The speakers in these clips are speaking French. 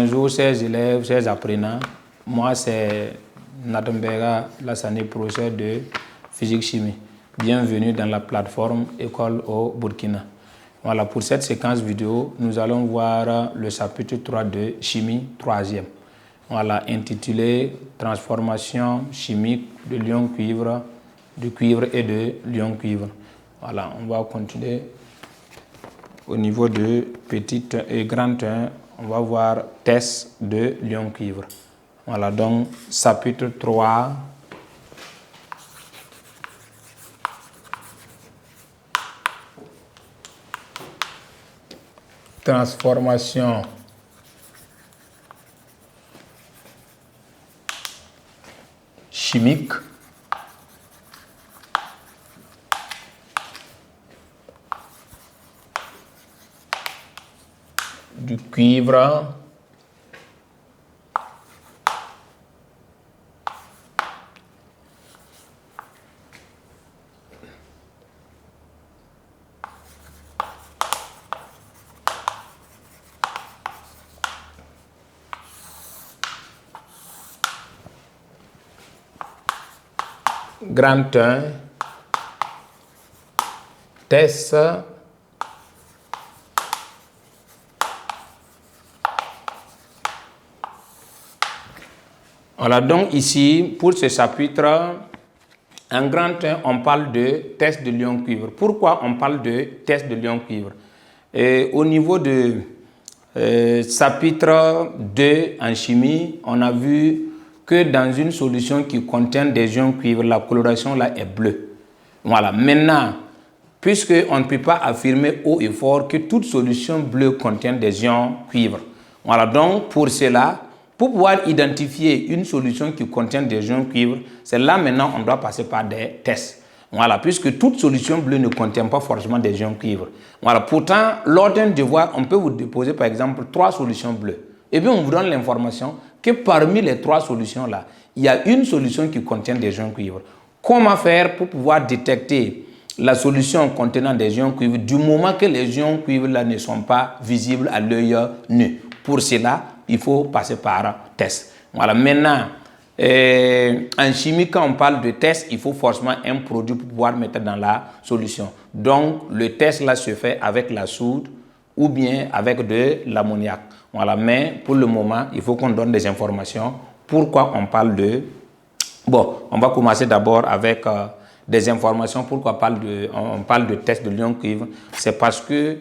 Bonjour chers élèves, chers apprenants. Moi c'est Nadombega Lassane, professeur de physique-chimie. Bienvenue dans la plateforme École au Burkina. Voilà, pour cette séquence vidéo, nous allons voir le chapitre 3 de chimie 3e. Voilà, intitulé Transformation chimique de l'ion-cuivre, de cuivre et de l'ion-cuivre. Voilà, on va continuer au niveau de petit et grand 1. On va voir test de l'ion-cuivre. Voilà, donc chapitre 3. Transformation chimique du cuivre grand 1, test voilà, donc ici pour ce chapitre en grand 1 on parle de test de l'ion-cuivre. Pourquoi on parle de test de l'ion-cuivre? Au niveau de chapitre 2 en chimie, on a vu que dans une solution qui contient des ions cuivre, la coloration là est bleue. Voilà, maintenant, puisque on ne peut pas affirmer haut et fort que toute solution bleue contient des ions cuivre. Voilà, donc pour cela, pour pouvoir identifier une solution qui contient des ions cuivre, c'est là maintenant on doit passer par des tests. Voilà, puisque toute solution bleue ne contient pas forcément des ions cuivre. Voilà, pourtant, lors d'un devoir, on peut vous déposer par exemple 3 solutions bleues. Et bien on vous donne l'information que parmi les 3 solutions là, il y a une solution qui contient des ions cuivre. Comment faire pour pouvoir détecter la solution contenant des ions cuivre du moment que les ions cuivre là ne sont pas visibles à l'œil nu? Pour cela, il faut passer par test. Voilà, maintenant, en chimie, quand on parle de test, il faut forcément un produit pour pouvoir mettre dans la solution. Donc, le test là se fait avec la soude ou bien avec de l'ammoniac. Voilà, mais pour le moment, il faut qu'on donne des informations. Pourquoi on parle de... Bon, on va commencer d'abord avec des informations. Pourquoi on parle de test de l'ion-cuivre? C'est parce que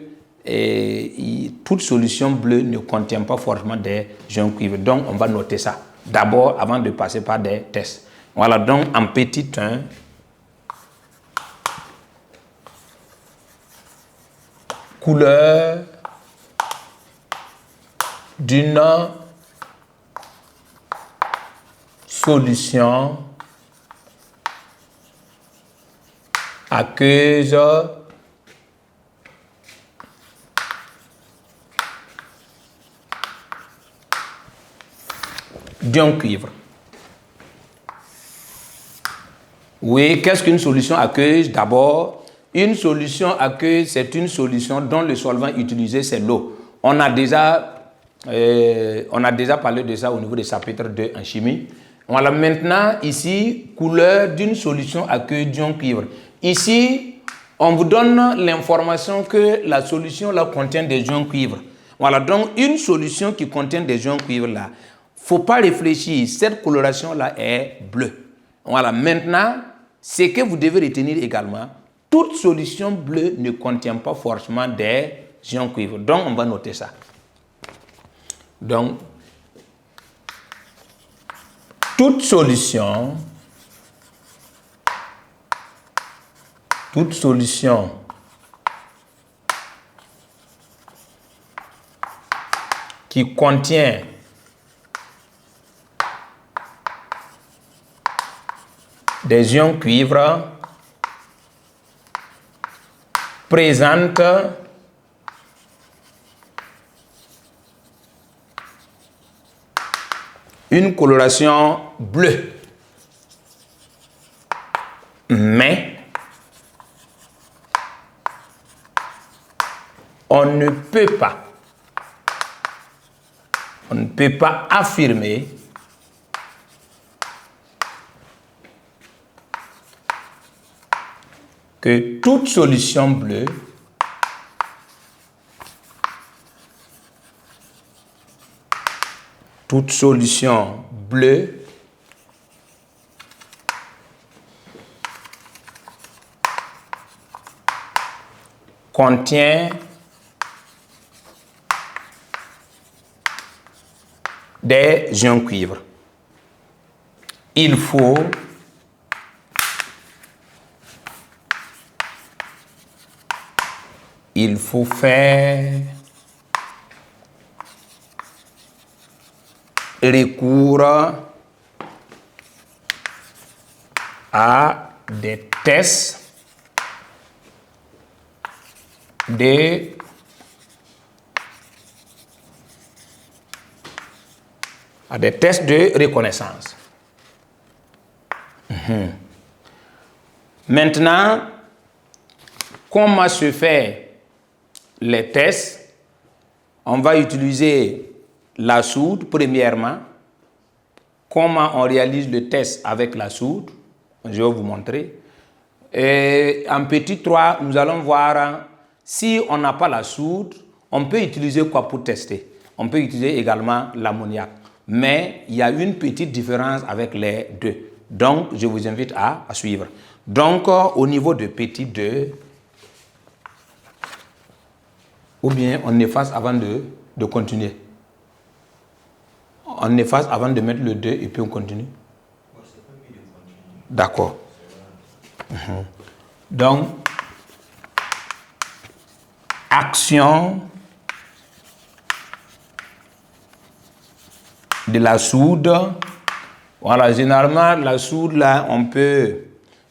toute solution bleue ne contient pas forcément des ions cuivre. Donc, on va noter ça d'abord avant de passer par des tests. Voilà, donc en petit 1, couleur d'une solution aqueuse d'ion cuivre. Oui, qu'est-ce qu'une solution aqueuse? D'abord, une solution aqueuse, c'est une solution dont le solvant utilisé, c'est l'eau. On a déjà parlé de ça au niveau des chapitres 2 en chimie. Voilà, maintenant, ici, couleur d'une solution aqueuse d'ion cuivre. Ici, on vous donne l'information que la solution là contient des ions cuivre. Voilà, donc une solution qui contient des ions cuivre là, faut pas réfléchir, cette coloration là est bleue. Voilà, maintenant, ce que vous devez retenir également, toute solution bleue ne contient pas forcément des ions cuivre. Donc, on va noter ça. Donc, toute solution qui contient des ions cuivre présente une coloration bleue, mais on ne peut pas On ne peut pas affirmer que toute solution bleue contient des ions cuivre. Il faut faire recours à des tests de reconnaissance. Maintenant, comment se fait les tests? On va utiliser la soude premièrement. Comment on réalise le test avec la soude? Je vais vous montrer. Et en petit 3, nous allons voir si on n'a pas la soude, on peut utiliser quoi pour tester? On peut utiliser également l'ammoniac. Mais il y a une petite différence avec les deux. Donc, je vous invite à suivre. Donc, au niveau de petit 2, ou bien on efface avant de continuer. On efface avant de mettre le 2 et puis on continue. D'accord. Donc, action de la soude. Voilà, généralement, la soude, là, il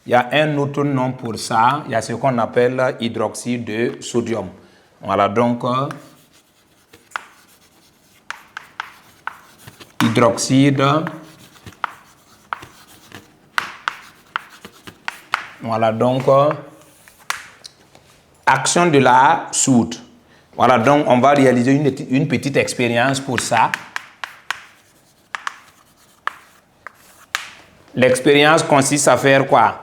y a un autre nom pour ça. Il y a ce qu'on appelle hydroxyde de sodium. Voilà, donc, hydroxyde. Voilà, donc, action de la soude. Voilà, donc, on va réaliser une petite expérience pour ça. L'expérience consiste à faire quoi?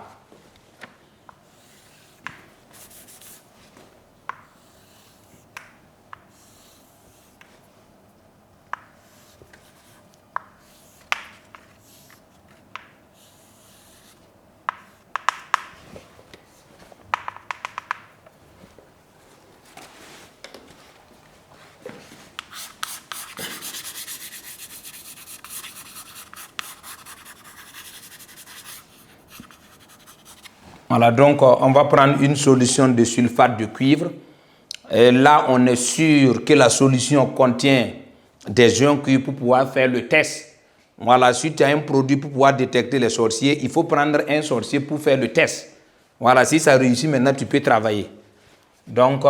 Voilà, donc on va prendre une solution de sulfate de cuivre. Et là, on est sûr que la solution contient des ions cuivre pour pouvoir faire le test. Voilà, si tu as un produit pour pouvoir détecter les sorciers, il faut prendre un sorcier pour faire le test. Voilà, si ça réussit, maintenant tu peux travailler. Donc,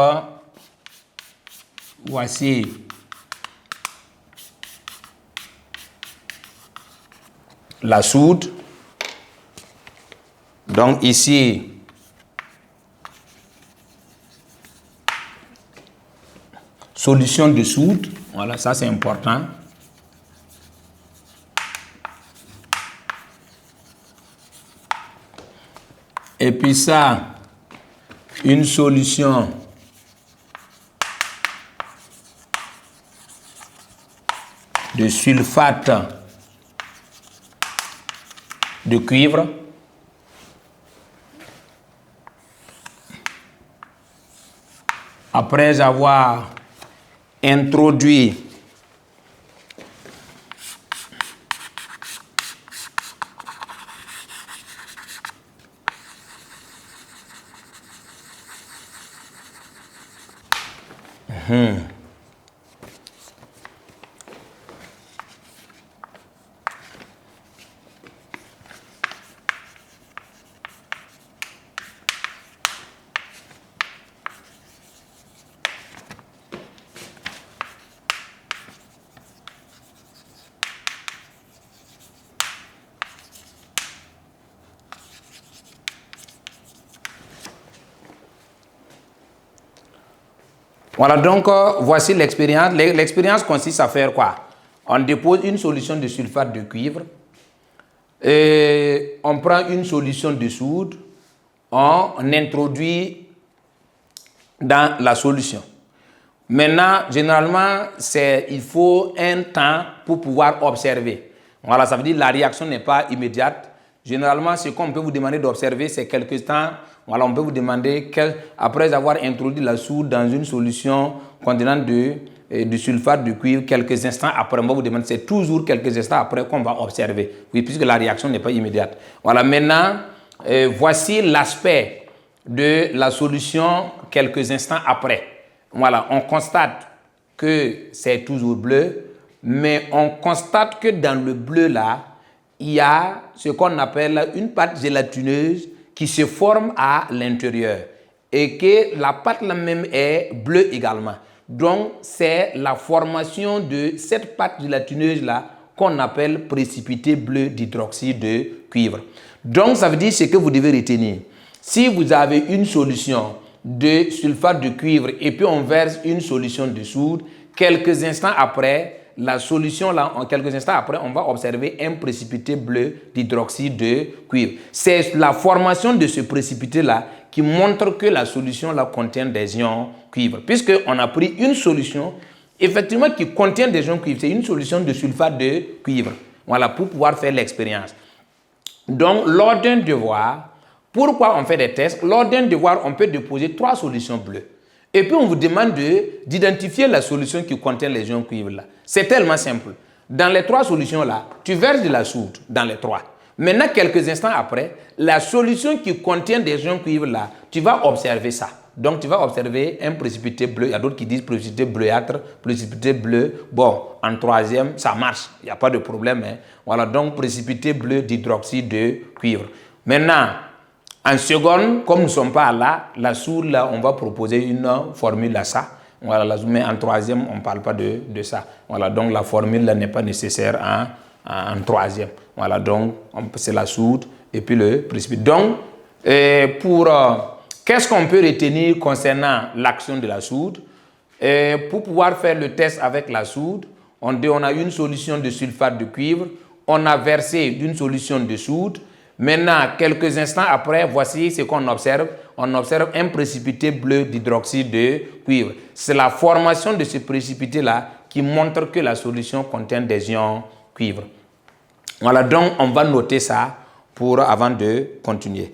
voici la soude. Donc ici, solution de soude. Voilà, ça c'est important. Et puis ça, une solution de sulfate de cuivre. Après avoir introduit voilà, donc voici l'expérience. L'expérience consiste à faire quoi? On dépose une solution de sulfate de cuivre. Et on prend une solution de soude. On introduit dans la solution. Maintenant, généralement, il faut un temps pour pouvoir observer. Voilà, ça veut dire que la réaction n'est pas immédiate. Généralement, ce qu'on peut vous demander d'observer, c'est quelques temps. Voilà, on peut vous demander, après avoir introduit la soude dans une solution contenant du sulfate de cuivre, quelques instants après, on va vous demander, c'est toujours quelques instants après qu'on va observer. Oui, puisque la réaction n'est pas immédiate. Voilà, maintenant, voici l'aspect de la solution quelques instants après. Voilà, on constate que c'est toujours bleu, mais on constate que dans le bleu là, il y a ce qu'on appelle une pâte gélatineuse qui se forme à l'intérieur et que la pâte là même est bleue également. Donc, c'est la formation de cette pâte gélatineuse là qu'on appelle précipité bleu d'hydroxyde de cuivre. Donc, ça veut dire ce que vous devez retenir. Si vous avez une solution de sulfate de cuivre et puis on verse une solution de soude, quelques instants après, la solution là, quelques instants après, on va observer un précipité bleu d'hydroxyde de cuivre. C'est la formation de ce précipité là qui montre que la solution là contient des ions cuivre. Puisqu'on a pris une solution, effectivement, qui contient des ions cuivre, c'est une solution de sulfate de cuivre. Voilà, pour pouvoir faire l'expérience. Donc, lors d'un devoir, pourquoi on fait des tests? Lors d'un devoir, on peut déposer 3 solutions bleues. Et puis, on vous demande d'identifier la solution qui contient les ions cuivre là. C'est tellement simple. Dans les 3 solutions là, tu verses de la soude dans les 3. Maintenant, quelques instants après, la solution qui contient des ions cuivre là, tu vas observer ça. Donc, tu vas observer un précipité bleu. Il y a d'autres qui disent précipité bleuâtre, précipité bleu. Bon, en 3e, ça marche. Il n'y a pas de problème. Hein. Voilà, donc précipité bleu d'hydroxyde de cuivre. Maintenant, en seconde, comme nous ne sommes pas là, la soude, là, on va proposer une formule à ça. Voilà, mais en 3e, on ne parle pas de ça. Voilà, donc la formule n'est pas nécessaire en 3e. Voilà, donc c'est la soude et puis le précipité. Donc, qu'est-ce qu'on peut retenir concernant l'action de la soude? Pour pouvoir faire le test avec la soude, on a une solution de sulfate de cuivre, on a versé d'une solution de soude. Maintenant, quelques instants après, voici ce qu'on observe. On observe un précipité bleu d'hydroxyde de cuivre. C'est la formation de ce précipité-là qui montre que la solution contient des ions cuivre. Voilà, donc on va noter ça avant de continuer.